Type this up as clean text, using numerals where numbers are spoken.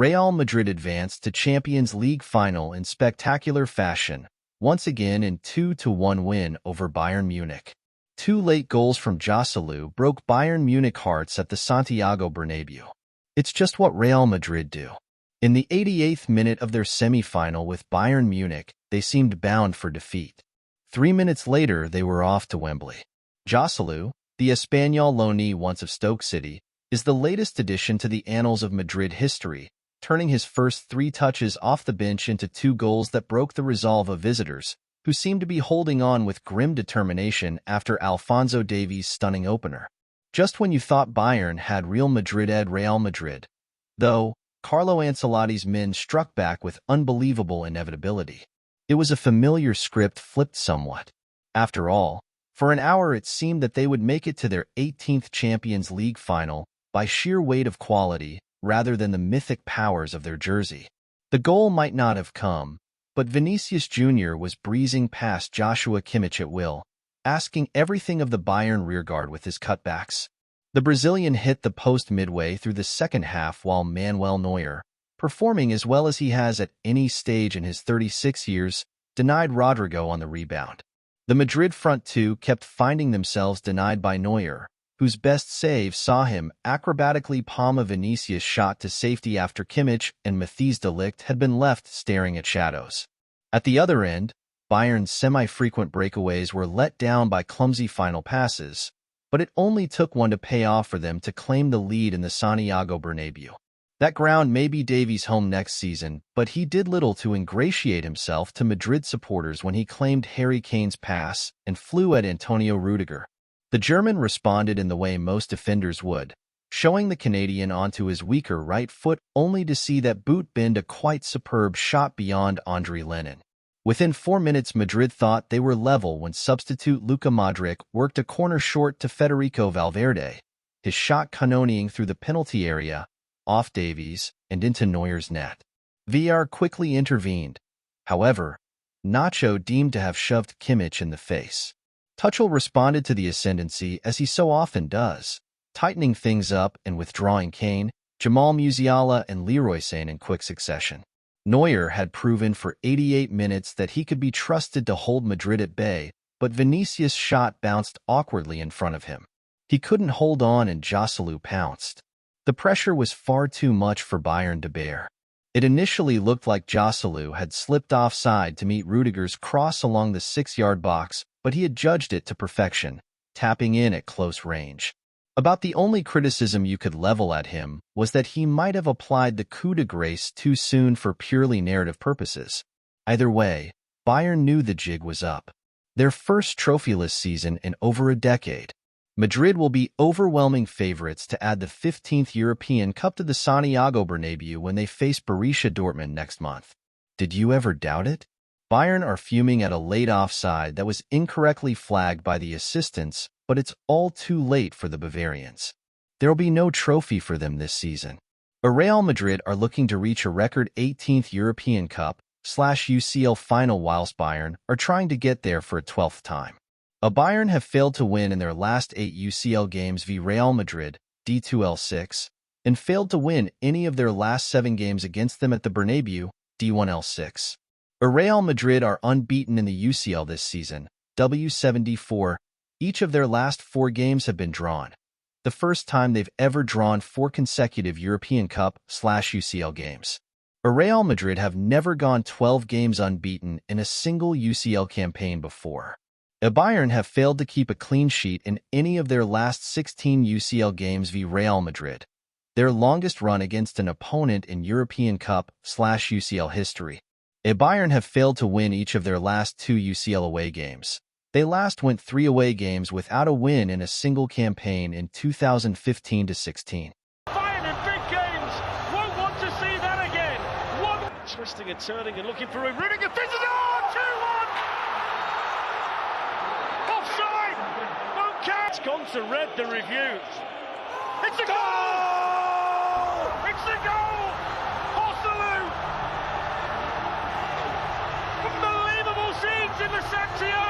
Real Madrid advanced to Champions League final in spectacular fashion, once again in 2-1 win over Bayern Munich. Two late goals from Joselu broke Bayern Munich hearts at the Santiago Bernabeu. It's just what Real Madrid do. In the 88th minute of their semi-final with Bayern Munich, they seemed bound for defeat. 3 minutes later, they were off to Wembley. Joselu, the Espanyol loanee once of Stoke City, is the latest addition to the annals of Madrid history, turning his first 3 touches off the bench into 2 goals that broke the resolve of visitors, who seemed to be holding on with grim determination after Alphonso Davies' stunning opener. Just when you thought Bayern had Real Madrid, though, Carlo Ancelotti's men struck back with unbelievable inevitability. It was a familiar script flipped somewhat. After all, for an hour it seemed that they would make it to their 18th Champions League final by sheer weight of quality rather than the mythic powers of their jersey. The goal might not have come, but Vinicius Jr. was breezing past Joshua Kimmich at will, asking everything of the Bayern rearguard with his cutbacks. The Brazilian hit the post midway through the second half while Manuel Neuer, performing as well as he has at any stage in his 36 years, denied Rodrigo on the rebound. The Madrid front two kept finding themselves denied by Neuer, whose best save saw him acrobatically palm a Vinicius shot to safety after Kimmich and Matthijs de Ligt had been left staring at shadows. At the other end, Bayern's semi-frequent breakaways were let down by clumsy final passes, but it only took one to pay off for them to claim the lead in the Santiago Bernabeu. That ground may be Davies' home next season, but he did little to ingratiate himself to Madrid supporters when he claimed Harry Kane's pass and flew at Antonio Rudiger. The German responded in the way most defenders would, showing the Canadian onto his weaker right foot only to see that boot bend a quite superb shot beyond Andriy Lenin. Within 4 minutes, Madrid thought they were level when substitute Luka Modric worked a corner short to Federico Valverde, his shot cannonading through the penalty area, off Davies, and into Neuer's net. VR quickly intervened. However, Nacho deemed to have shoved Kimmich in the face. Tuchel responded to the ascendancy as he so often does, tightening things up and withdrawing Kane, Jamal Musiala, and Leroy Sane in quick succession. Neuer had proven for 88 minutes that he could be trusted to hold Madrid at bay, but Vinicius' shot bounced awkwardly in front of him. He couldn't hold on and Joselu pounced. The pressure was far too much for Bayern to bear. It initially looked like Joselu had slipped offside to meet Rudiger's cross along the 6-yard box, but he had judged it to perfection, tapping in at close range. About the only criticism you could level at him was that he might have applied the coup de grace too soon for purely narrative purposes. Either way, Bayern knew the jig was up. Their first trophyless season in over a decade. Madrid will be overwhelming favorites to add the 15th European Cup to the Santiago Bernabeu when they face Borussia Dortmund next month. Did you ever doubt it? Bayern are fuming at a late offside that was incorrectly flagged by the assistants, but it's all too late for the Bavarians. There'll be no trophy for them this season. Real Madrid are looking to reach a record 18th European Cup/UCL final whilst Bayern are trying to get there for a 12th time. Bayern have failed to win in their last 8 UCL games v Real Madrid, D2L6, and failed to win any of their last 7 games against them at the Bernabeu, D1L6. Real Madrid are unbeaten in the UCL this season, W74. Each of their last 4 games have been drawn. The first time they've ever drawn 4 consecutive European Cup/UCL games. Real Madrid have never gone 12 games unbeaten in a single UCL campaign before. Bayern have failed to keep a clean sheet in any of their last 16 UCL games v Real Madrid, their longest run against an opponent in European Cup/UCL history. Bayern have failed to win each of their last 2 UCL away games. They last went 3 away games without a win in a single campaign in 2015-16. Bayern in big games won't want to see that again. Twisting and turning and looking for a Rudiger. This is 2-1. Offside. No catch. It's gone to red. The review. It's a goal. It's the goal. Joselu. Unbelievable scenes in the Santiago.